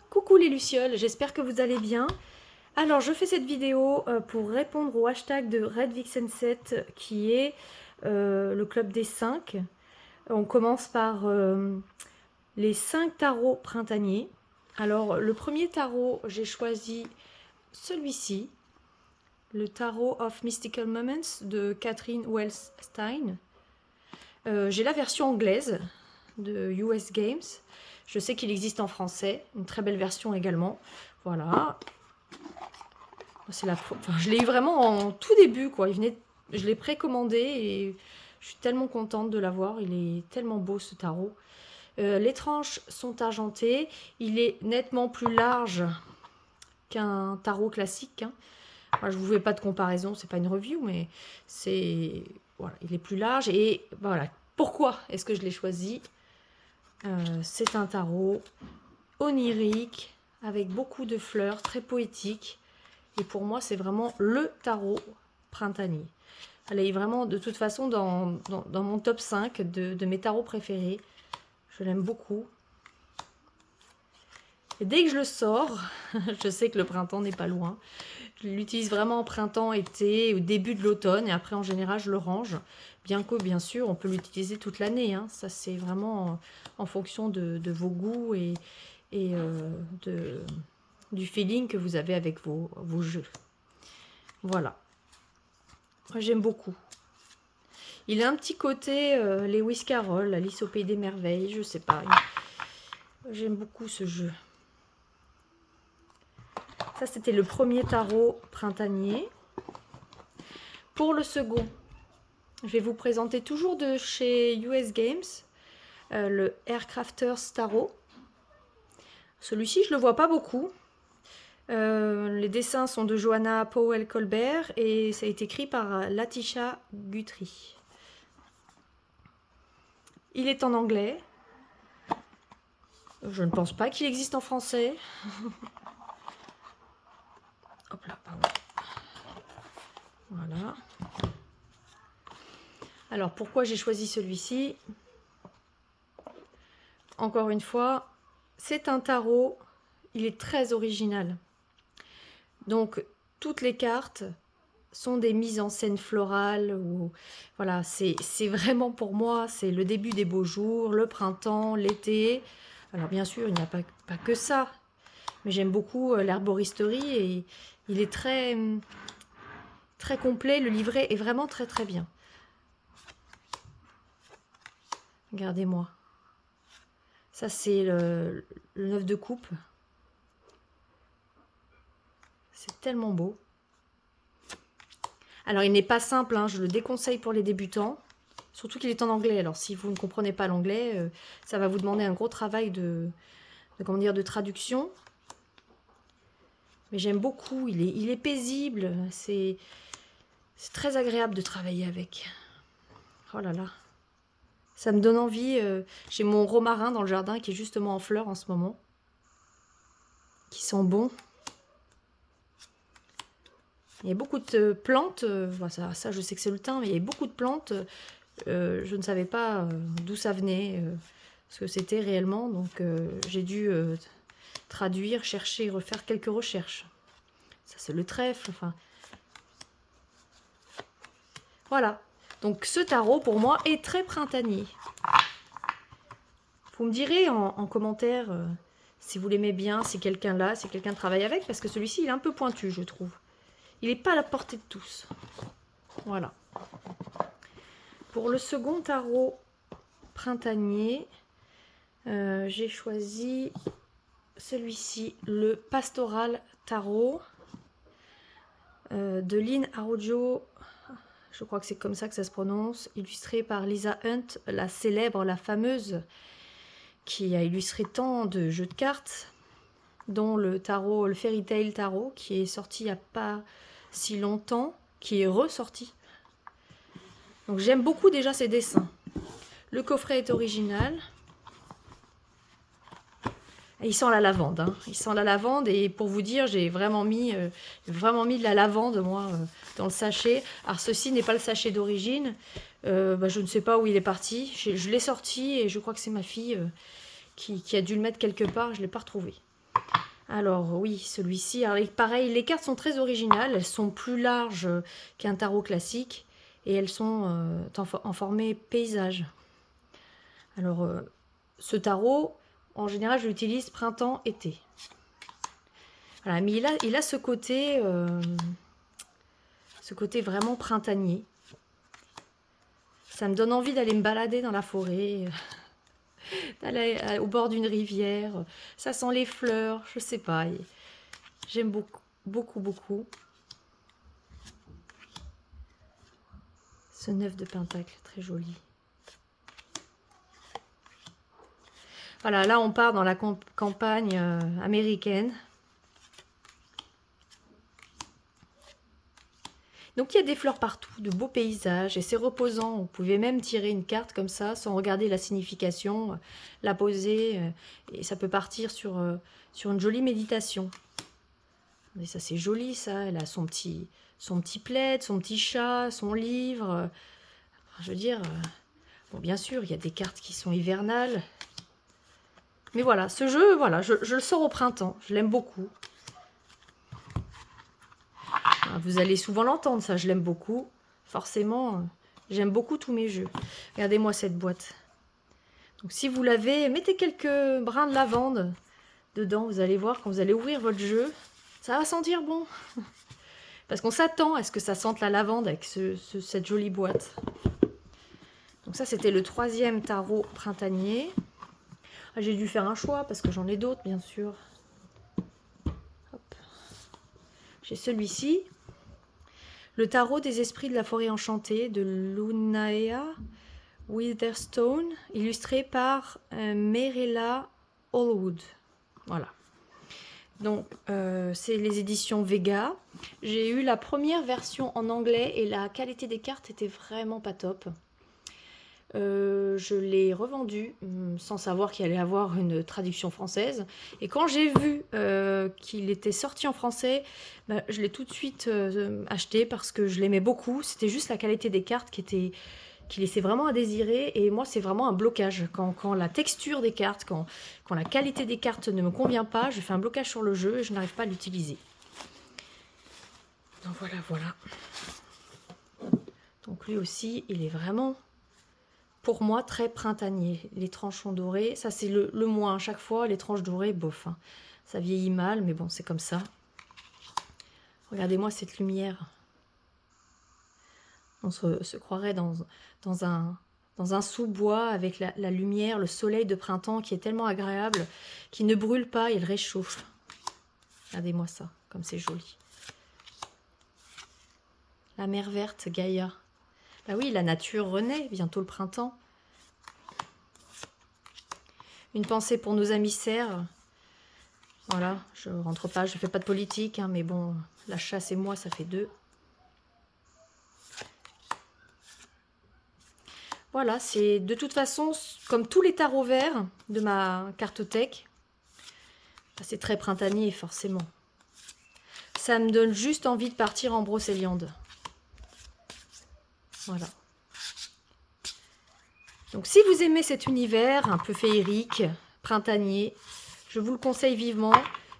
Coucou les lucioles, j'espère que vous allez bien. Alors je fais cette vidéo pour répondre au hashtag de Red Vixen 7 qui est le club des 5. On commence par les 5 tarots printaniers. Alors le premier tarot, j'ai choisi celui-ci, le Tarot of Mystical Moments de Catherine Wells Stein. J'ai la version anglaise de US Games. Je sais qu'il existe en français, une très belle version également. Voilà. Je l'ai eu vraiment en tout début, quoi. Je l'ai précommandé et je suis tellement contente de l'avoir. Il est tellement beau ce tarot. Les tranches sont argentées. Il est nettement plus large qu'un tarot classique. Hein. Moi, je ne vous fais pas de comparaison, c'est pas une review, mais c'est voilà, il est plus large. Et voilà, pourquoi est-ce que je l'ai choisi? C'est un tarot onirique avec beaucoup de fleurs, très poétique. Et pour moi, c'est vraiment le tarot printanier. Elle est vraiment, de toute façon, dans mon top 5 de mes tarots préférés. Je l'aime beaucoup. Et dès que je le sors, je sais que le printemps n'est pas loin. Je l'utilise vraiment en printemps, été, au début de l'automne. Et après, en général, je le range. Bien que, bien sûr, on peut l'utiliser toute l'année. Hein. Ça, c'est vraiment en fonction de vos goûts et du feeling que vous avez avec vos jeux. Voilà. Moi, j'aime beaucoup. Il a un petit côté Lewis Carroll, Alice au Pays des Merveilles, je sais pas. J'aime beaucoup ce jeu. Ça, c'était le premier tarot printanier. Pour le second, je vais vous présenter toujours de chez US Games, le Aircrafters Tarot. Celui-ci, je ne le vois pas beaucoup. Les dessins sont de Johanna Powell Colbert et ça a été écrit par Latisha Guthrie. Il est en anglais. Je ne pense pas qu'il existe en français. Hop là, pardon. Voilà. Alors, pourquoi j'ai choisi celui-ci? Encore une fois, c'est un tarot. Il est très original. Donc, toutes les cartes sont des mises en scène florales. Ou, voilà, c'est vraiment pour moi, c'est le début des beaux jours, le printemps, l'été. Alors, bien sûr, il n'y a pas que ça. Mais j'aime beaucoup l'herboristerie et il est très complet. Le livret est vraiment très très bien. Regardez-moi. Ça, c'est le 9 de coupe. C'est tellement beau. Alors, il n'est pas simple, hein, je le déconseille pour les débutants. Surtout qu'il est en anglais. Alors, si vous ne comprenez pas l'anglais, ça va vous demander un gros travail de traduction. Mais j'aime beaucoup. Il est paisible. C'est très agréable de travailler avec. Oh là là. Ça me donne envie. J'ai mon romarin dans le jardin qui est justement en fleurs en ce moment. Qui sent bon. Il y a beaucoup de plantes. Ça, je sais que c'est le thym, mais il y a beaucoup de plantes. Je ne savais pas d'où ça venait, ce que c'était réellement. Donc, j'ai dû traduire, chercher, refaire quelques recherches. Ça, c'est le trèfle. Enfin, voilà. Donc, ce tarot, pour moi, est très printanier. Vous me direz en commentaire si vous l'aimez bien, si quelqu'un travaille avec, parce que celui-ci, il est un peu pointu, je trouve. Il n'est pas à la portée de tous. Voilà. Pour le second tarot printanier, j'ai choisi celui-ci, le Pastoral Tarot de Lynn Arrojo. Je crois que c'est comme ça que ça se prononce. Illustré par Lisa Hunt, la célèbre, la fameuse, qui a illustré tant de jeux de cartes, dont le tarot, le Fairy Tail Tarot, qui est sorti il n'y a pas si longtemps, qui est ressorti. Donc j'aime beaucoup déjà ses dessins. Le coffret est original. Et il sent la lavande. Hein. Il sent la lavande et pour vous dire, j'ai vraiment mis de la lavande, moi, dans le sachet. Alors ceci n'est pas le sachet d'origine. Je ne sais pas où il est parti. Je l'ai sorti et je crois que c'est ma fille qui a dû le mettre quelque part. Je ne l'ai pas retrouvé. Alors oui, celui-ci, pareil, les cartes sont très originales, elles sont plus larges qu'un tarot classique et elles sont en format paysage. Alors ce tarot, en général, je l'utilise printemps-été. Voilà, mais il a ce côté vraiment printanier. Ça me donne envie d'aller me balader dans la forêt, d'aller au bord d'une rivière. Ça sent les fleurs, je sais pas. J'aime beaucoup, beaucoup, beaucoup. Ce 9 de pentacle, très joli. Voilà, là on part dans la campagne américaine. Donc il y a des fleurs partout, de beaux paysages et c'est reposant. Vous pouvez même tirer une carte comme ça sans regarder la signification, la poser et ça peut partir sur une jolie méditation. Mais ça c'est joli ça, elle a son petit plaid, son petit chat, son livre. Je veux dire, bon bien sûr il y a des cartes qui sont hivernales. Mais voilà, ce jeu, voilà, je le sors au printemps, je l'aime beaucoup. Vous allez souvent l'entendre, ça, je l'aime beaucoup. Forcément, j'aime beaucoup tous mes jeux. Regardez-moi cette boîte. Donc, si vous l'avez, mettez quelques brins de lavande dedans. Vous allez voir, quand vous allez ouvrir votre jeu, ça va sentir bon. Parce qu'on s'attend à ce que ça sente la lavande avec cette jolie boîte. Donc ça, c'était le 3e tarot printanier. J'ai dû faire un choix parce que j'en ai d'autres, bien sûr. J'ai celui-ci. Le tarot des esprits de la forêt enchantée de Lunaea Witherstone, illustré par Merella Allwood. Voilà. Donc, c'est les éditions Vega. J'ai eu la première version en anglais et la qualité des cartes était vraiment pas top. Je l'ai revendu sans savoir qu'il allait avoir une traduction française. Et quand j'ai vu qu'il était sorti en français, je l'ai tout de suite acheté parce que je l'aimais beaucoup. C'était juste la qualité des cartes qui laissait vraiment à désirer. Et moi, c'est vraiment un blocage. Quand la texture des cartes, quand la qualité des cartes ne me convient pas, je fais un blocage sur le jeu et je n'arrive pas à l'utiliser. Donc voilà. Donc lui aussi, il est vraiment... Pour moi, très printanier. Les tranchons dorés, ça c'est le moins. À chaque fois, les tranches dorées, bof. Hein. Ça vieillit mal, mais bon, c'est comme ça. Regardez-moi cette lumière. On se croirait dans un sous-bois avec la lumière, le soleil de printemps qui est tellement agréable, qui ne brûle pas, il réchauffe. Regardez-moi ça, comme c'est joli. La mer verte, Gaïa. Bah oui, la nature renaît, bientôt le printemps. Une pensée pour nos amis cerfs. Voilà, je rentre pas, je fais pas de politique, hein, mais bon, la chasse et moi, ça fait 2. Voilà, c'est de toute façon, comme tous les tarots verts de ma cartothèque, c'est très printanier, forcément. Ça me donne juste envie de partir en Brocéliande. Voilà. Donc si vous aimez cet univers un peu féerique, printanier, je vous le conseille vivement.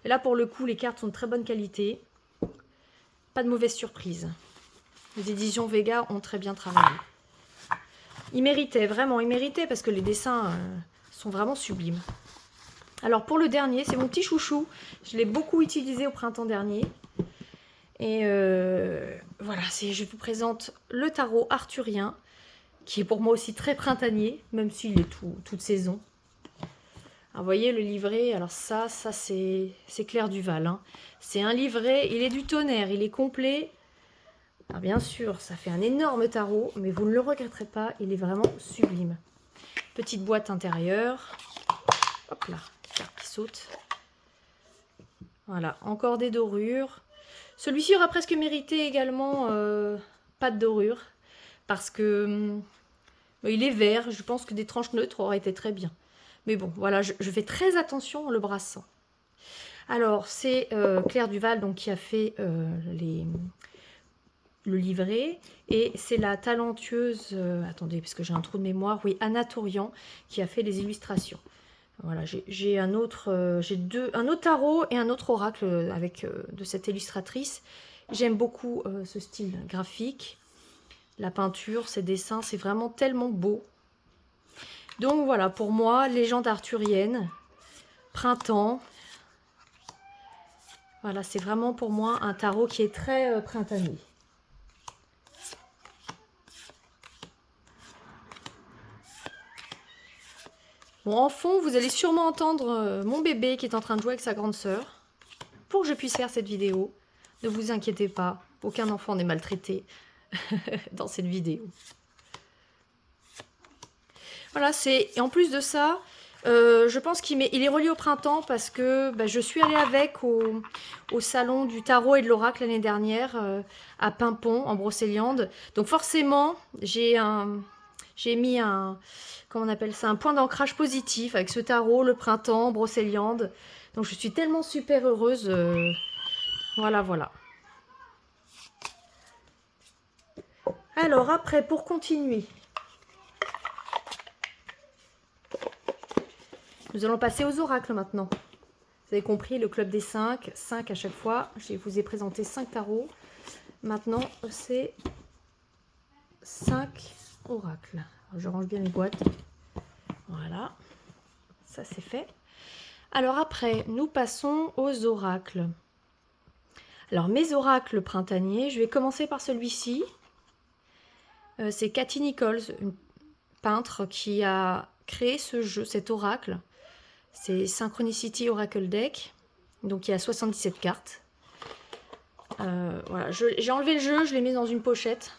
Et là pour le coup les cartes sont de très bonne qualité. Pas de mauvaise surprise. Les éditions Vega ont très bien travaillé. Ils méritaient, vraiment, ils méritaient parce que les dessins sont vraiment sublimes. Alors pour le dernier, c'est mon petit chouchou. Je l'ai beaucoup utilisé au printemps dernier. Et voilà, je vous présente le tarot arthurien, qui est pour moi aussi très printanier, même s'il est toute saison. Alors, vous voyez le livret, alors ça c'est Claire Duval. Hein. C'est un livret, il est du tonnerre, il est complet. Alors bien sûr, ça fait un énorme tarot, mais vous ne le regretterez pas, il est vraiment sublime. Petite boîte intérieure. Hop là, carte qui saute. Voilà, encore des dorures. Celui-ci aura presque mérité également pas de dorure, parce que il est vert, je pense que des tranches neutres auraient été très bien. Mais bon, voilà, je fais très attention en le brassant. Alors, c'est Claire Duval donc, qui a fait le livret, et c'est la talentueuse, attendez, parce que j'ai un trou de mémoire, oui, Anna Torian, qui a fait les illustrations. Voilà, j'ai un autre, un autre tarot et un autre oracle avec de cette illustratrice. J'aime beaucoup ce style graphique, la peinture, ces dessins, c'est vraiment tellement beau. Donc voilà, pour moi, légende arthurienne, printemps. Voilà, c'est vraiment pour moi un tarot qui est très printanier. Bon, en fond, vous allez sûrement entendre mon bébé qui est en train de jouer avec sa grande sœur. Pour que je puisse faire cette vidéo, ne vous inquiétez pas, aucun enfant n'est maltraité dans cette vidéo. Voilà, et en plus de ça, je pense il est relié au printemps parce que je suis allée avec au salon du tarot et de l'oracle l'année dernière à Pimpon, en Brocéliande. Donc forcément, j'ai mis comment on appelle ça, un point d'ancrage positif avec ce tarot, le printemps, Brocéliande. Donc je suis tellement super heureuse. Voilà, voilà. Alors après, pour continuer, nous allons passer aux oracles maintenant. Vous avez compris, le club des 5, 5 à chaque fois. Je vous ai présenté 5 tarots. Maintenant, c'est 5 oracles. Alors, je range bien les boîtes. Voilà, ça c'est fait. Alors après, nous passons aux oracles. Alors mes oracles printaniers, je vais commencer par celui-ci. C'est Cathy Nichols, une peintre qui a créé ce jeu, cet oracle. C'est Synchronicity Oracle Deck. Donc il y a 77 cartes. Voilà, j'ai enlevé le jeu, je l'ai mis dans une pochette.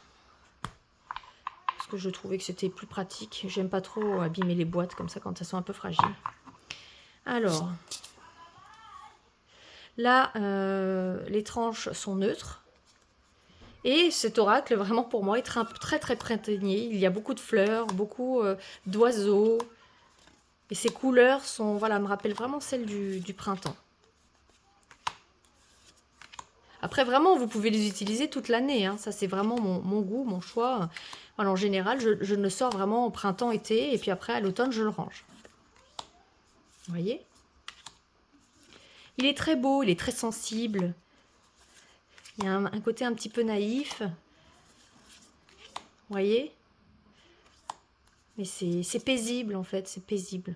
Parce que je trouvais que c'était plus pratique. J'aime pas trop abîmer les boîtes comme ça quand elles sont un peu fragiles. Alors, là, les tranches sont neutres. Et cet oracle, vraiment pour moi, est très très printanier. Il y a beaucoup de fleurs, beaucoup d'oiseaux. Et ces couleurs sont, voilà, me rappellent vraiment celles du printemps. Après, vraiment, vous pouvez les utiliser toute l'année. Hein. Ça, c'est vraiment mon goût, mon choix. Voilà, en général, je le sors vraiment au printemps, été. Et puis après, à l'automne, je le range. Vous voyez? Il est très beau, il est très sensible. Il y a un côté un petit peu naïf. Vous voyez? Mais c'est paisible, en fait. C'est paisible.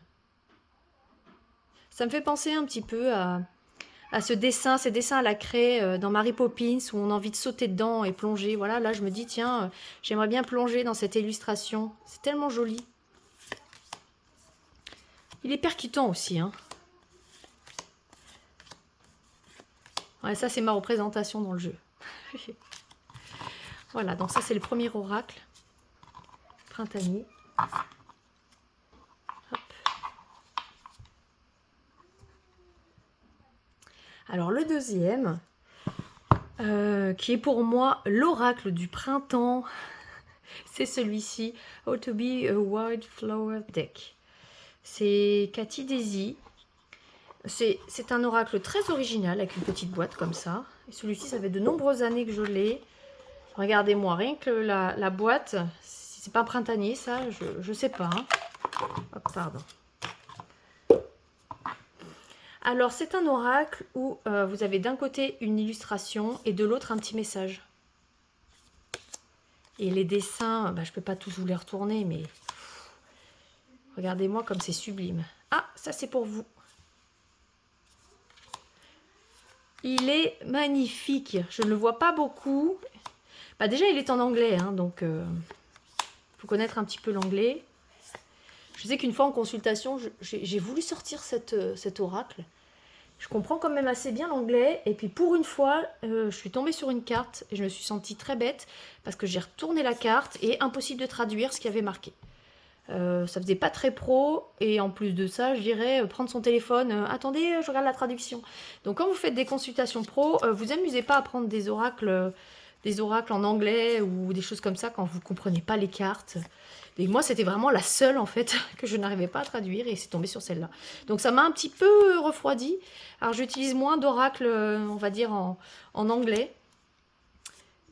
Ça me fait penser un petit peu à ces dessins à la craie dans Mary Poppins où on a envie de sauter dedans et plonger. Voilà, là, je me dis, tiens, j'aimerais bien plonger dans cette illustration. C'est tellement joli. Il est percutant aussi, hein. Ouais, ça, c'est ma représentation dans le jeu. Voilà, donc ça, c'est le premier oracle printanier. Hop. Alors, le deuxième, qui est pour moi l'oracle du printemps, c'est celui-ci, How to be a Wildflower Deck. C'est Cathy Daisy. C'est un oracle très original avec une petite boîte comme ça. Et celui-ci, ça fait de nombreuses années que je l'ai. Regardez-moi, rien que la boîte, c'est pas printanier ça, je sais pas. Hein. Hop, pardon. Alors, c'est un oracle où vous avez d'un côté une illustration et de l'autre un petit message. Et les dessins, je peux pas tous vous les retourner, mais regardez-moi comme c'est sublime. Ah, ça c'est pour vous. Il est magnifique. Je ne le vois pas beaucoup. Déjà, il est en anglais, hein, donc faut connaître un petit peu l'anglais. Je sais qu'une fois en consultation, j'ai voulu sortir cet oracle. Je comprends quand même assez bien l'anglais. Et puis pour une fois, je suis tombée sur une carte et je me suis sentie très bête parce que j'ai retourné la carte et impossible de traduire ce qu'il y avait marqué. Ça faisait pas très pro et en plus de ça, je dirais prendre son téléphone, attendez, je regarde la traduction. Donc quand vous faites des consultations pro, vous amusez pas à prendre des oracles en anglais ou des choses comme ça quand vous comprenez pas les cartes. Et moi, c'était vraiment la seule en fait que je n'arrivais pas à traduire et c'est tombé sur celle-là. Donc ça m'a un petit peu refroidi. Alors j'utilise moins d'oracles, on va dire en anglais.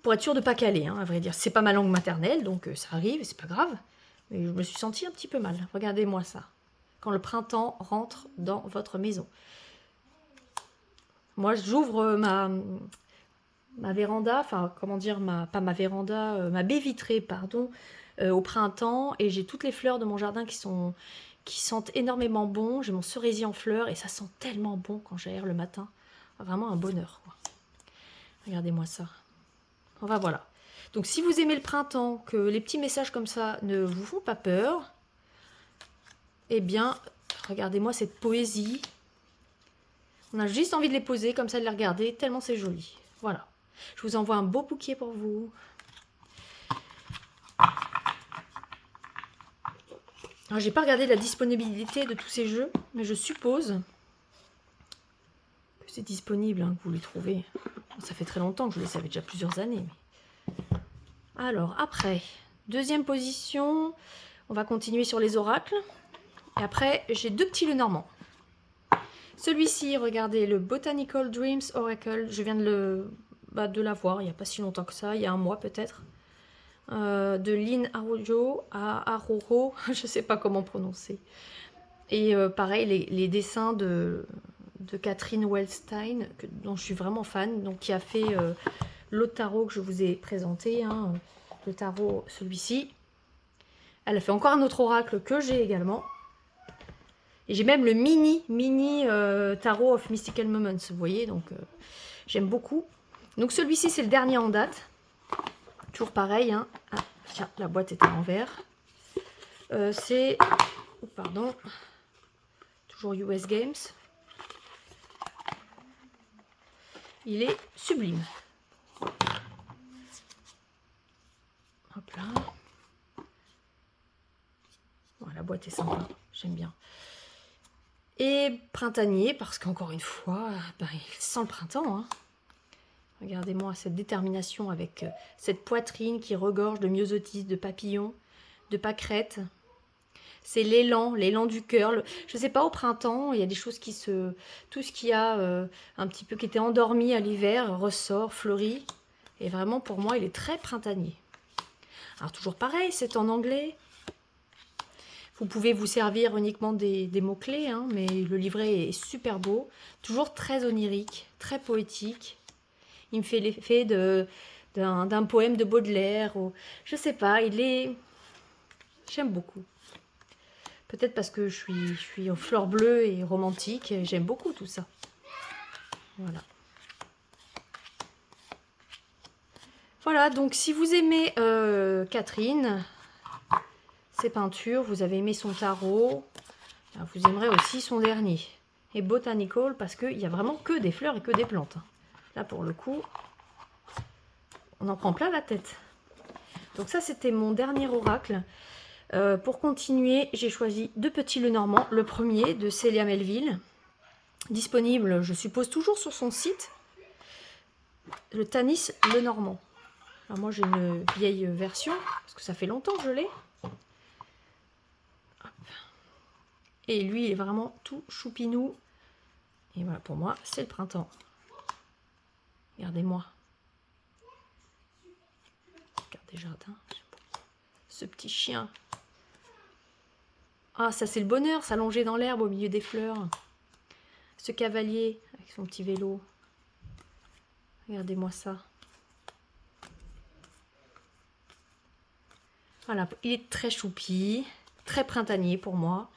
Pour être sûr de pas caler, hein, à vrai dire. C'est pas ma langue maternelle, donc ça arrive et c'est pas grave. Mais je me suis sentie un petit peu mal. Regardez-moi ça. quand le printemps rentre dans votre maison. Moi, j'ouvre ma véranda, enfin, comment dire, pas ma véranda, ma baie vitrée, pardon, au printemps, et j'ai toutes les fleurs de mon jardin qui sentent énormément bon. J'ai mon cerisier en fleurs, et ça sent tellement bon quand j'aère le matin. Vraiment un bonheur, quoi. Regardez-moi ça. Enfin, voilà. Donc, si vous aimez le printemps, que les petits messages comme ça ne vous font pas peur, eh bien, regardez-moi cette poésie. On a juste envie de les poser, comme ça, de les regarder, tellement c'est joli. Voilà. Je vous envoie un beau bouquet pour vous. Alors, j'ai pas regardé la disponibilité de tous ces jeux, mais je suppose que c'est disponible, hein, que vous les trouvez. Ça fait très longtemps que je les savais, déjà plusieurs années. Mais... Alors, après, deuxième position, on va continuer sur les oracles. Et après, j'ai deux petits Lenormand. Celui-ci, regardez, le Botanical Dreams Oracle. Je viens de l'avoir il n'y a pas si longtemps que ça, il y a un mois peut-être. De Lynn Arroyo à Aroro, je ne sais pas comment prononcer. Et pareil, les dessins de Catherine Wellstein, dont je suis vraiment fan, donc qui a fait l'autre tarot que je vous ai présenté, hein, le tarot, celui-ci. Elle a fait encore un autre oracle que j'ai également. Et j'ai même le mini Tarot of Mystical Moments, vous voyez, donc j'aime beaucoup. Donc celui-ci, c'est le dernier en date. Toujours pareil, hein. Ah, tiens, la boîte est à l'envers. C'est... Oh, pardon. Toujours US Games. Il est sublime. Hop là. Bon, la boîte est sympa, j'aime bien. Et printanier, parce qu'encore une fois, ben, il sent le printemps. Hein. Regardez-moi cette détermination avec cette poitrine qui regorge de myosotis, de papillons, de pâquerettes. C'est l'élan du cœur. Je ne sais pas, au printemps, il y a des choses qui se... Tout ce qui a un petit peu qui était endormi à l'hiver ressort, fleurit. Et vraiment, pour moi, il est très printanier. Alors, toujours pareil, c'est en anglais. Vous pouvez vous servir uniquement des mots-clés, hein, mais le livret est super beau. Toujours très onirique, très poétique. Il me fait l'effet d'un poème de Baudelaire. Ou, je sais pas, il est... J'aime beaucoup. Peut-être parce que je suis aux fleurs bleues et romantique. J'aime beaucoup tout ça. Voilà. Voilà, donc si vous aimez Catherine, ses peintures, vous avez aimé son tarot, vous aimerez aussi son dernier. Et Botanical, parce qu'il n'y a vraiment que des fleurs et que des plantes. Là, pour le coup, on en prend plein la tête. Donc ça, c'était mon dernier oracle. Pour continuer, j'ai choisi deux petits Lenormand. Le premier, de Célia Melville, disponible, je suppose, toujours sur son site. Le Tanis Lenormand. Alors moi, j'ai une vieille version, parce que ça fait longtemps que je l'ai. Et lui, il est vraiment tout choupinou. Et voilà, pour moi, c'est le printemps. Regardez-moi. Regardez jardin. Ce petit chien. Ah, ça c'est le bonheur, s'allonger dans l'herbe au milieu des fleurs. Ce cavalier avec son petit vélo. Regardez-moi ça. Voilà, il est très choupi, très printanier pour moi.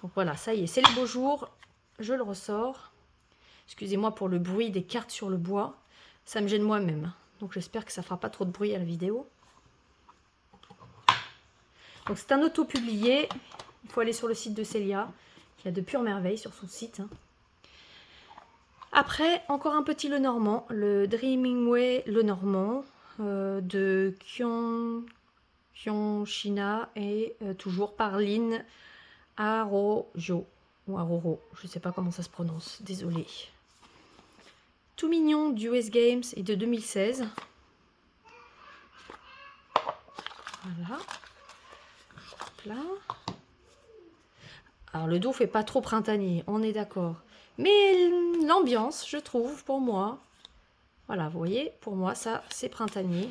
Donc voilà, ça y est, c'est les beaux jours. Je le ressors. Excusez-moi pour le bruit des cartes sur le bois. Ça me gêne moi-même. Donc j'espère que ça ne fera pas trop de bruit à la vidéo. Donc c'est un auto-publié. Il faut aller sur le site de Célia. Il y a de pures merveilles sur son site. Après, encore un petit Lenormand. Le Dreaming Way Lenormand de Kyonshina et toujours par Lynn Arroyo. Ou Aroro, je ne sais pas comment ça se prononce. Désolée. Tout mignon d'US Games et de 2016. Voilà. Hop là. Alors le dos fait pas trop printanier, on est d'accord. Mais l'ambiance, je trouve, pour moi. Voilà, vous voyez, pour moi, ça, c'est printanier.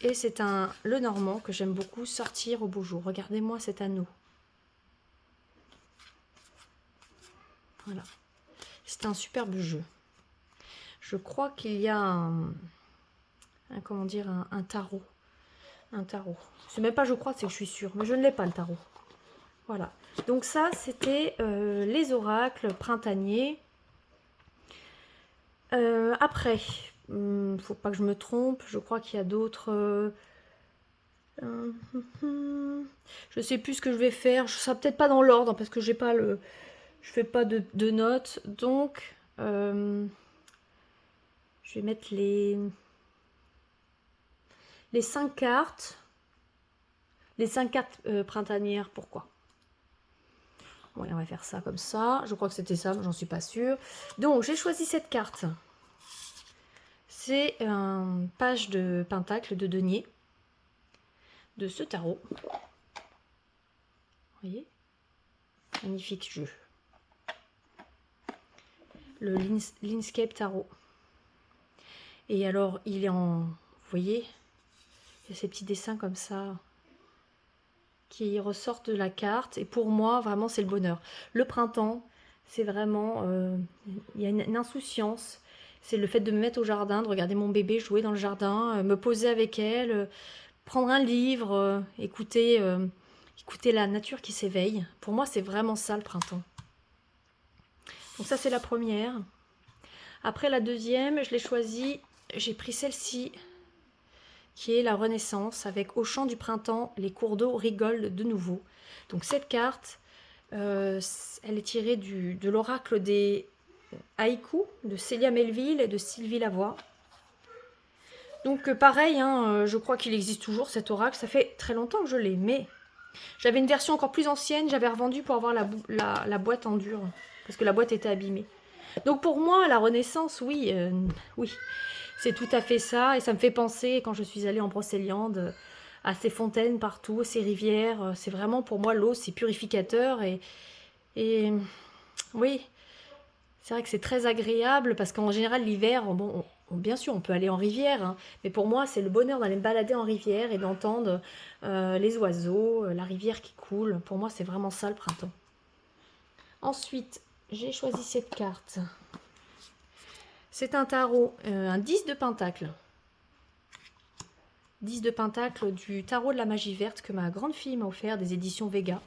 Et c'est un Lenormand que j'aime beaucoup sortir au beau jour. Regardez-moi cet anneau. Voilà. C'est un superbe jeu. Je crois qu'il y a comment dire, un tarot. Un tarot. C'est même pas je crois, c'est que je suis sûre. Mais je ne l'ai pas le tarot. Voilà. Donc ça, c'était les oracles printaniers. Après, faut pas que je me trompe. Je crois qu'il y a d'autres... je sais plus ce que je vais faire. Je serai peut-être pas dans l'ordre parce que j'ai pas le... Je fais pas de notes. Donc, je vais mettre les 5 cartes. Les 5 cartes printanières, pourquoi? Ouais, on va faire ça comme ça. Je crois que c'était ça, mais j'en suis pas sûre. Donc, j'ai choisi cette carte. C'est un page de pentacle de denier de ce tarot. Vous voyez? Magnifique jeu. Le Landscape Tarot. Et alors, il est en... Vous voyez? Il y a ces petits dessins comme ça qui ressortent de la carte. Et pour moi, vraiment, c'est le bonheur. Le printemps, c'est vraiment... il y a une insouciance. C'est le fait de me mettre au jardin, de regarder mon bébé jouer dans le jardin, me poser avec elle, prendre un livre, écouter la nature qui s'éveille. Pour moi, c'est vraiment ça le printemps. Donc ça, c'est la première. Après, la deuxième, je l'ai choisie. J'ai pris celle-ci, qui est la Renaissance, avec au chant du printemps, les cours d'eau rigolent de nouveau. Donc cette carte, elle est tirée de l'oracle des haïkus de Célia Melville et de Sylvie Lavoie. Donc pareil, hein, je crois qu'il existe toujours cet oracle. Ça fait très longtemps que je l'ai, mais j'avais une version encore plus ancienne. J'avais revendu pour avoir la boîte en dur, parce que la boîte était abîmée. Donc pour moi, la Renaissance, oui, oui, c'est tout à fait ça. Et ça me fait penser, quand je suis allée en Brocéliande, à ces fontaines partout, ces rivières. C'est vraiment, pour moi, l'eau, c'est purificateur. Et oui, c'est vrai que c'est très agréable, parce qu'en général, l'hiver, bon, bien sûr, on peut aller en rivière, hein, mais pour moi, c'est le bonheur d'aller me balader en rivière et d'entendre les oiseaux, la rivière qui coule. Pour moi, c'est vraiment ça, le printemps. Ensuite, j'ai choisi cette carte. C'est un tarot, un 10 de pentacle. 10 de pentacle du tarot de la magie verte que ma grande fille m'a offert des éditions Vega.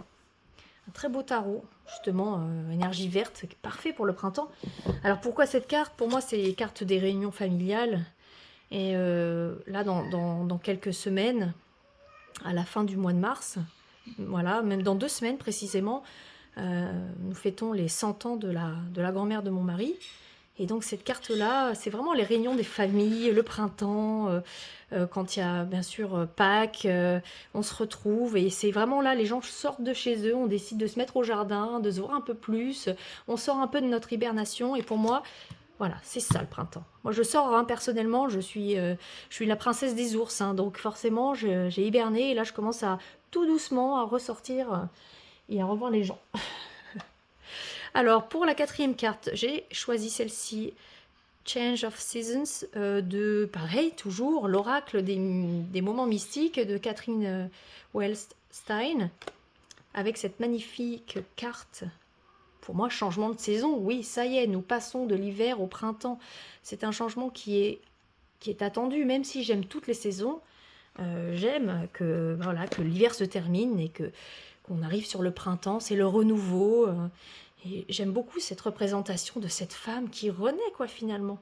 Un très beau tarot, justement, énergie verte, parfait pour le printemps. Alors pourquoi cette carte? Pour moi, c'est les cartes des réunions familiales. Et là, dans quelques semaines, à la fin du mois de mars, voilà, même dans 2 semaines précisément, nous fêtons les 100 ans de la grand-mère de mon mari. Et donc cette carte-là, c'est vraiment les réunions des familles, le printemps, quand il y a bien sûr Pâques, on se retrouve et c'est vraiment là, les gens sortent de chez eux, on décide de se mettre au jardin, de se voir un peu plus, on sort un peu de notre hibernation et pour moi, voilà, c'est ça le printemps. Moi je sors, hein, personnellement, je suis la princesse des ours, hein, donc forcément j'ai hiberné et là je commence à tout doucement à ressortir et à revoir les gens. Alors, pour la 4e carte, j'ai choisi celle-ci, Change of Seasons, de, pareil, toujours, l'oracle des moments mystiques de Catherine Wellstein, avec cette magnifique carte. Pour moi, changement de saison, oui, ça y est, nous passons de l'hiver au printemps. C'est un changement qui est attendu, même si j'aime toutes les saisons. J'aime que, voilà, que l'hiver se termine et qu'on arrive sur le printemps, c'est le renouveau. Et j'aime beaucoup cette représentation de cette femme qui renaît, quoi, finalement.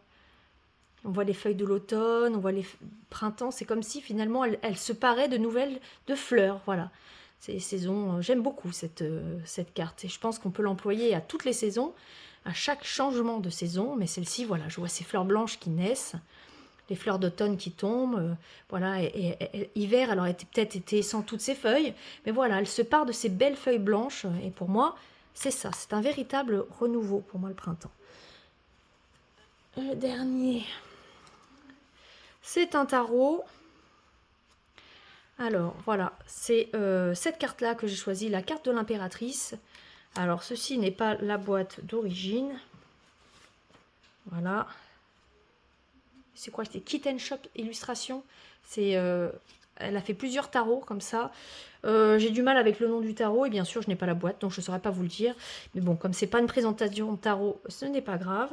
On voit les feuilles de l'automne, on voit les printemps, c'est comme si finalement elle se parait de nouvelles, de fleurs, voilà. C'est les saisons, j'aime beaucoup cette carte et je pense qu'on peut l'employer à toutes les saisons, à chaque changement de saison, mais celle-ci, voilà, je vois ces fleurs blanches qui naissent, les fleurs d'automne qui tombent, voilà, et hiver, alors elle a peut-être été sans toutes ses feuilles, mais voilà, elle se part de ces belles feuilles blanches et pour moi, c'est ça, c'est un véritable renouveau pour moi le printemps. Le dernier, c'est un tarot. Alors voilà, c'est cette carte-là que j'ai choisie, la carte de l'impératrice. Alors ceci n'est pas la boîte d'origine. Voilà. C'est quoi? C'est Kit & Shop Illustration. C'est elle a fait plusieurs tarots comme ça. J'ai du mal avec le nom du tarot et bien sûr je n'ai pas la boîte donc je ne saurais pas vous le dire. Mais bon, comme c'est pas une présentation de tarot, ce n'est pas grave.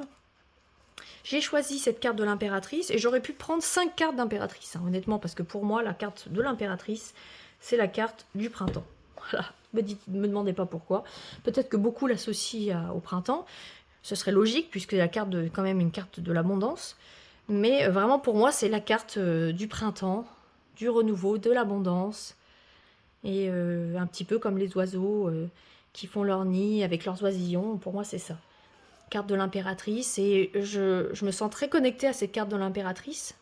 J'ai choisi cette carte de l'impératrice et j'aurais pu prendre 5 cartes d'impératrice, hein, honnêtement, parce que pour moi la carte de l'impératrice c'est la carte du printemps. Voilà, me demandez pas pourquoi. Peut-être que beaucoup l'associent au printemps, ce serait logique puisque la carte quand même une carte de l'abondance. Mais vraiment pour moi c'est la carte du printemps, du renouveau, de l'abondance. Et un petit peu comme les oiseaux qui font leur nid avec leurs oisillons, pour moi c'est ça. Carte de l'impératrice, et je me sens très connectée à cette carte de l'impératrice.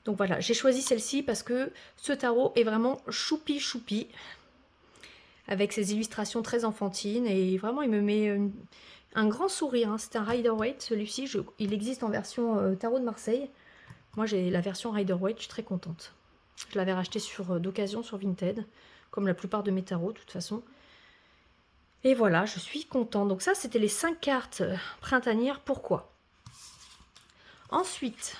Donc voilà, j'ai choisi celle-ci parce que ce tarot est vraiment choupi choupi, avec ses illustrations très enfantines, et vraiment il me met un grand sourire, hein. C'est un Rider-Waite, celui-ci, il existe en version tarot de Marseille. Moi j'ai la version Rider-Waite, je suis très contente. Je l'avais racheté d'occasion sur Vinted, comme la plupart de mes tarots de toute façon. Et voilà, je suis contente. Donc ça, c'était les 5 cartes printanières. Pourquoi? Ensuite,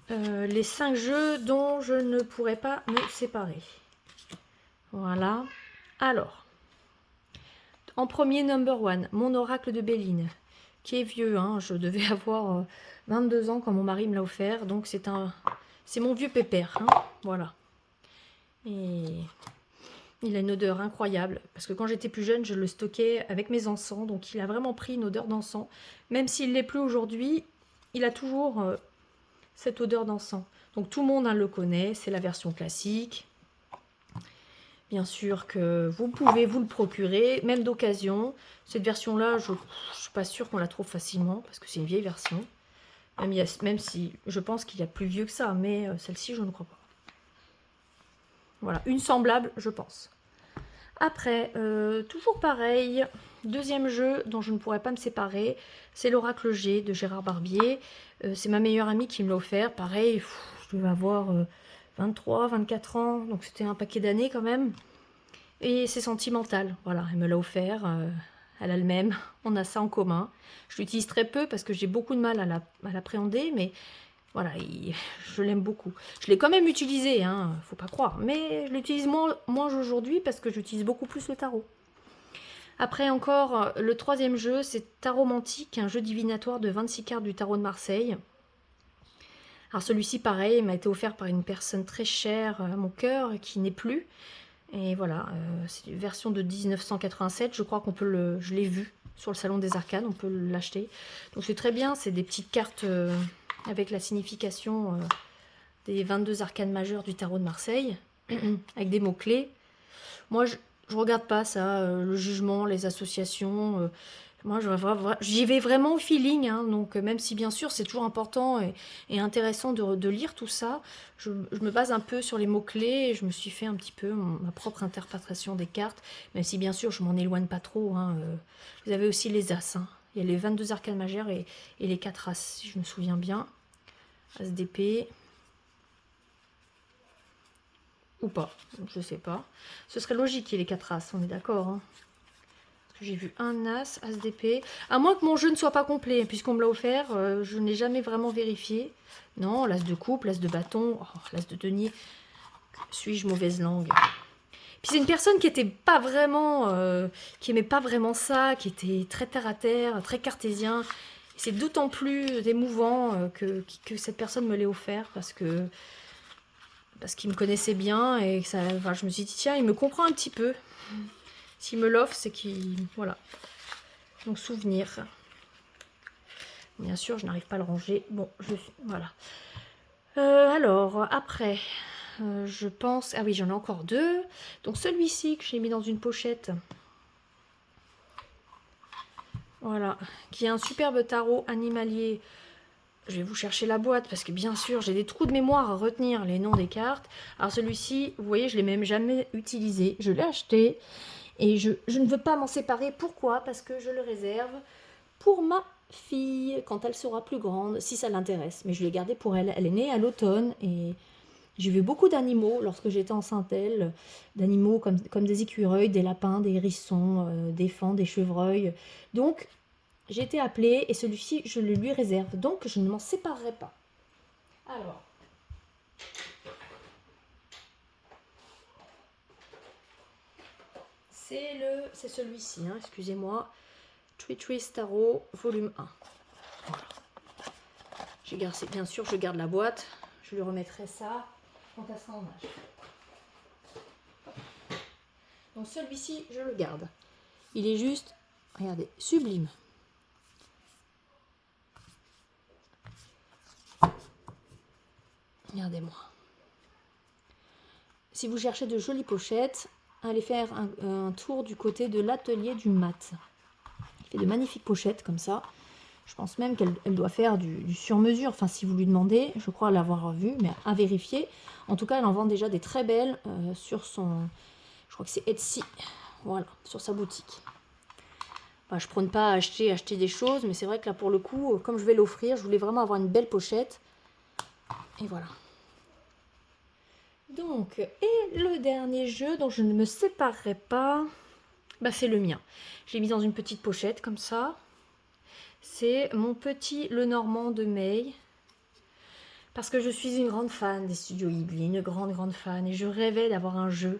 les 5 jeux dont je ne pourrais pas me séparer. Voilà. Alors, en premier, number 1, mon oracle de Béline, qui est vieux, hein. Je devais avoir 22 ans quand mon mari me l'a offert. Donc c'est mon vieux pépère, hein. Voilà. Et il a une odeur incroyable, parce que quand j'étais plus jeune, je le stockais avec mes encens, donc il a vraiment pris une odeur d'encens. Même s'il ne l'est plus aujourd'hui, il a toujours cette odeur d'encens. Donc tout le monde le connaît, c'est la version classique. Bien sûr que vous pouvez vous le procurer, même d'occasion. Cette version-là, je ne suis pas sûre qu'on la trouve facilement, parce que c'est une vieille version. Même si je pense qu'il y a plus vieux que ça, mais celle-ci, je ne crois pas. Voilà, une semblable, je pense. Après, toujours pareil, deuxième jeu dont je ne pourrais pas me séparer, c'est l'Oracle G de Gérard Barbier. C'est ma meilleure amie qui me l'a offert. Pareil, je devais avoir 23, 24 ans, donc c'était un paquet d'années quand même. Et c'est sentimental, voilà, elle me l'a offert, elle a le même, on a ça en commun. Je l'utilise très peu parce que j'ai beaucoup de mal à l'appréhender, mais voilà, je l'aime beaucoup. Je l'ai quand même utilisé, hein, faut pas croire. Mais je l'utilise moins aujourd'hui parce que j'utilise beaucoup plus le tarot. Après encore, le troisième jeu, c'est Taromantique, un jeu divinatoire de 26 cartes du tarot de Marseille. Alors celui-ci, pareil, m'a été offert par une personne très chère à mon cœur, qui n'est plus. Et voilà, c'est une version de 1987, je crois je l'ai vu sur le Salon des Arcanes, on peut l'acheter. Donc c'est très bien, c'est des petites cartes avec la signification des 22 arcanes majeures du tarot de Marseille, avec des mots-clés. Moi, je regarde pas ça, le jugement, les associations. Moi, j'y vais vraiment au feeling, hein, donc même si bien sûr c'est toujours important et intéressant de lire tout ça, je me base un peu sur les mots-clés et je me suis fait un petit peu ma propre interprétation des cartes, même si bien sûr je m'en éloigne pas trop. Hein, vous avez aussi les As, hein. Il y a les 22 arcanes majeures et les 4 As, si je me souviens bien. As d'épée. Ou pas, je sais pas. Ce serait logique qu'il y ait les 4 As, on est d'accord, hein. J'ai vu un As, As d'épée. À moins que mon jeu ne soit pas complet, puisqu'on me l'a offert, je n'ai jamais vraiment vérifié. Non, l'As de coupe, l'As de bâton, oh, l'As de denier. Suis-je mauvaise langue? Puis c'est une personne qui était pas vraiment, qui aimait pas vraiment ça, qui était très terre à terre, très cartésien. C'est d'autant plus émouvant que cette personne me l'ait offert parce qu'il me connaissait bien et que ça, enfin, je me suis dit tiens, il me comprend un petit peu. S'il me l'offre, c'est qu'il... Voilà. Donc, souvenir. Bien sûr, je n'arrive pas à le ranger. Bon, voilà. Alors, après, je pense... Ah oui, j'en ai encore 2. Donc, celui-ci que j'ai mis dans une pochette. Voilà. Qui est un superbe tarot animalier. Je vais vous chercher la boîte parce que, bien sûr, j'ai des trous de mémoire à retenir les noms des cartes. Alors, celui-ci, vous voyez, je ne l'ai même jamais utilisé. Je l'ai acheté. Et je ne veux pas m'en séparer. Pourquoi? Parce que je le réserve pour ma fille, quand elle sera plus grande, si ça l'intéresse. Mais je l'ai gardé pour elle. Elle est née à l'automne et j'ai vu beaucoup d'animaux lorsque j'étais enceinte d'elle. D'animaux comme des écureuils, des lapins, des hérissons, des fans, des chevreuils. Donc, j'ai été appelée et celui-ci, je le lui réserve. Donc, je ne m'en séparerai pas. Alors, C'est celui-ci, hein, excusez-moi. Twitch Tarot, volume 1. Voilà. Bien sûr, je garde la boîte. Je lui remettrai ça quand elle sera en âge. Donc celui-ci, je le garde. Il est juste, regardez, sublime. Regardez-moi. Si vous cherchez de jolies pochettes, allez faire un tour du côté de l'atelier du mat. Il fait de magnifiques pochettes comme ça. Je pense même qu'elle doit faire du sur-mesure. Enfin, si vous lui demandez, je crois l'avoir vu, mais à vérifier. En tout cas, elle en vend déjà des très belles sur son... Je crois que c'est Etsy. Voilà, sur sa boutique. Bah, je ne prône pas à acheter des choses, mais c'est vrai que là, pour le coup, comme je vais l'offrir, je voulais vraiment avoir une belle pochette. Et voilà. Donc, et le dernier jeu dont je ne me séparerai pas, bah, c'est le mien. Je l'ai mis dans une petite pochette comme ça. C'est mon petit Lenormand de May. Parce que je suis une grande fan des studios Ghibli, une grande fan. Et je rêvais d'avoir un jeu.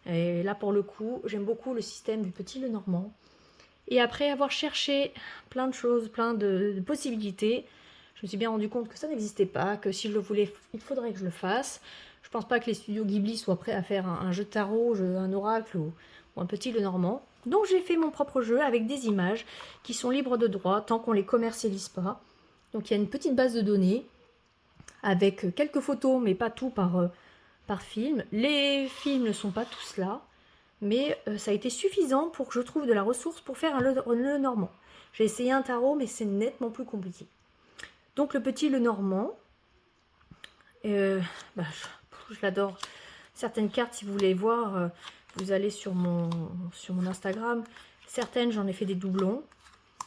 Et là, pour le coup, j'aime beaucoup le système du petit Lenormand. Et après avoir cherché plein de choses, plein de possibilités, je me suis bien rendu compte que ça n'existait pas, que si je le voulais, il faudrait que je le fasse. Je pense pas que les studios Ghibli soient prêts à faire un jeu de tarot, un oracle ou un petit Lenormand. Donc j'ai fait mon propre jeu avec des images qui sont libres de droit tant qu'on ne les commercialise pas. Donc il y a une petite base de données avec quelques photos, mais pas tout par film. Les films ne sont pas tous là, mais ça a été suffisant pour que je trouve de la ressource pour faire un Lenormand. J'ai essayé un tarot, mais c'est nettement plus compliqué. Donc le petit Lenormand, bah, je l'adore. Certaines cartes, si vous voulez voir, vous allez sur mon Instagram. Certaines, j'en ai fait des doublons.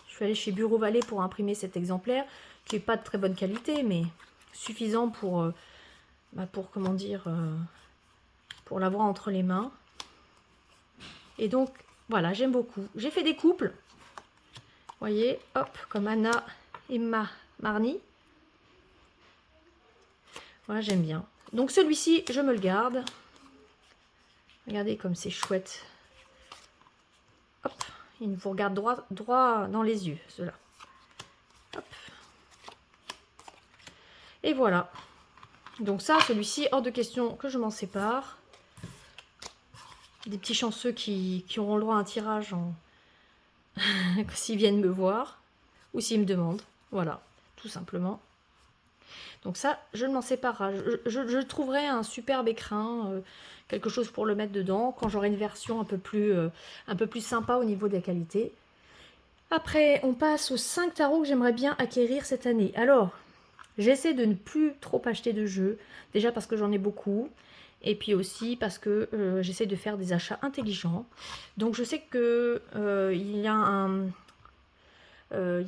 Je suis allée chez Bureau Vallée pour imprimer cet exemplaire, qui n'est pas de très bonne qualité, mais suffisant pour comment dire, pour l'avoir entre les mains. Et donc, voilà, j'aime beaucoup. J'ai fait des couples. Vous voyez, hop, comme Anna et Marnie. Voilà, j'aime bien. Donc celui-ci, je me le garde. Regardez comme c'est chouette. Hop, il vous regarde droit dans les yeux, ceux-là. Hop. Et voilà. Donc ça, celui-ci, hors de question que je m'en sépare. Des petits chanceux qui auront le droit à un tirage s'ils viennent me voir ou s'ils me demandent. Voilà, tout simplement. Donc ça, je ne m'en séparerai. Je trouverai un superbe écrin, quelque chose pour le mettre dedans, quand j'aurai une version un peu plus sympa au niveau de la qualité. Après, on passe aux 5 tarots que j'aimerais bien acquérir cette année. Alors, j'essaie de ne plus trop acheter de jeux, déjà parce que j'en ai beaucoup, et puis aussi parce que j'essaie de faire des achats intelligents. Donc je sais que il y a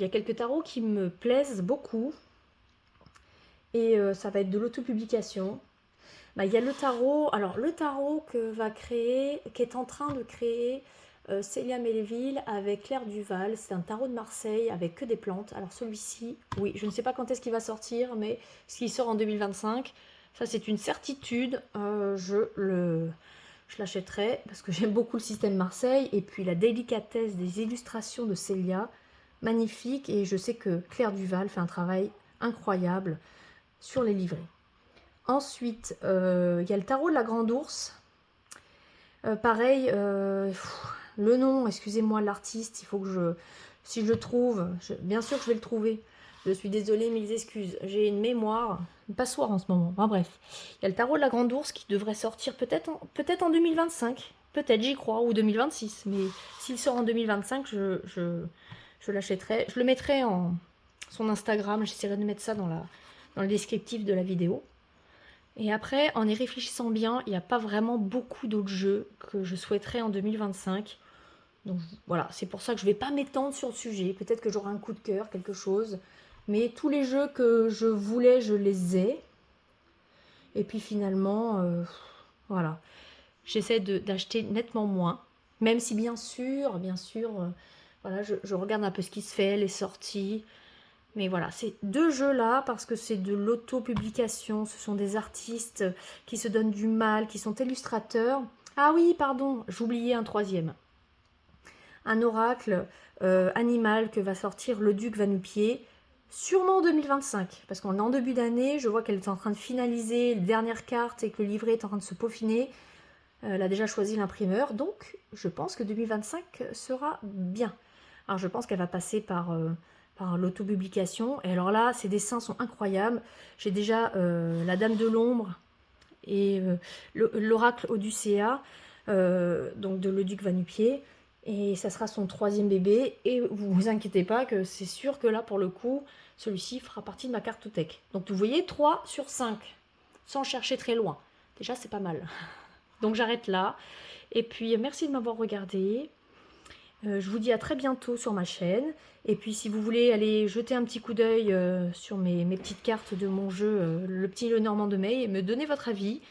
quelques tarots qui me plaisent beaucoup, et ça va être de l'autopublication. Bah, il y a le tarot, alors le tarot qui est en train de créer Célia Melville avec Claire Duval. C'est un tarot de Marseille avec que des plantes. Alors celui-ci, oui, je ne sais pas quand est-ce qu'il va sortir, mais s'il sort en 2025, ça c'est une certitude. Je l'achèterai parce que j'aime beaucoup le système Marseille et puis la délicatesse des illustrations de Célia, magnifique. Et je sais que Claire Duval fait un travail incroyable sur les livrets. Ensuite, il y a le tarot de la Grande Ourse. Pareil, le nom, excusez-moi, l'artiste, il faut que si je le trouve, bien sûr que je vais le trouver. Je suis désolée, mille excuses. J'ai une mémoire, une passoire en ce moment. Enfin, bref, il y a le tarot de la Grande Ourse qui devrait sortir peut-être en 2025. Peut-être, j'y crois, ou 2026. Mais s'il sort en 2025, je l'achèterai. Je le mettrai son Instagram. J'essaierai de mettre ça dans le descriptif de la vidéo. Et après, en y réfléchissant bien, il n'y a pas vraiment beaucoup d'autres jeux que je souhaiterais en 2025. Donc voilà, c'est pour ça que je ne vais pas m'étendre sur le sujet. Peut-être que j'aurai un coup de cœur, quelque chose. Mais tous les jeux que je voulais, je les ai. Et puis finalement, voilà. J'essaie d'acheter nettement moins. Même si bien sûr, voilà, je regarde un peu ce qui se fait, les sorties. Mais voilà, ces deux jeux-là, parce que c'est de l'auto-publication, ce sont des artistes qui se donnent du mal, qui sont illustrateurs. Ah oui, pardon, j'oubliais un troisième. Un oracle animal que va sortir le duc Va-Nu-Pieds, sûrement en 2025, parce qu'on est en début d'année, je vois qu'elle est en train de finaliser les dernières cartes et que le livret est en train de se peaufiner. Elle a déjà choisi l'imprimeur, donc je pense que 2025 sera bien. Alors je pense qu'elle va passer par l'autopublication. Et alors là, ses dessins sont incroyables. J'ai déjà la Dame de l'Ombre et l'Oracle Odyssea, donc de Le Duc Va-Nu-Pieds. Et ça sera son troisième bébé. Et vous inquiétez pas que c'est sûr que là, pour le coup, celui-ci fera partie de ma cartothèque. Donc vous voyez, 3 sur 5, sans chercher très loin. Déjà, c'est pas mal. Donc j'arrête là. Et puis, merci de m'avoir regardé. Je vous dis à très bientôt sur ma chaîne. Et puis si vous voulez aller jeter un petit coup d'œil sur mes petites cartes de mon jeu, le petit Lenormand de May, et me donner votre avis,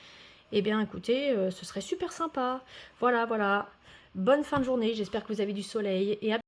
eh bien écoutez, ce serait super sympa. Voilà, voilà. Bonne fin de journée, j'espère que vous avez du soleil et à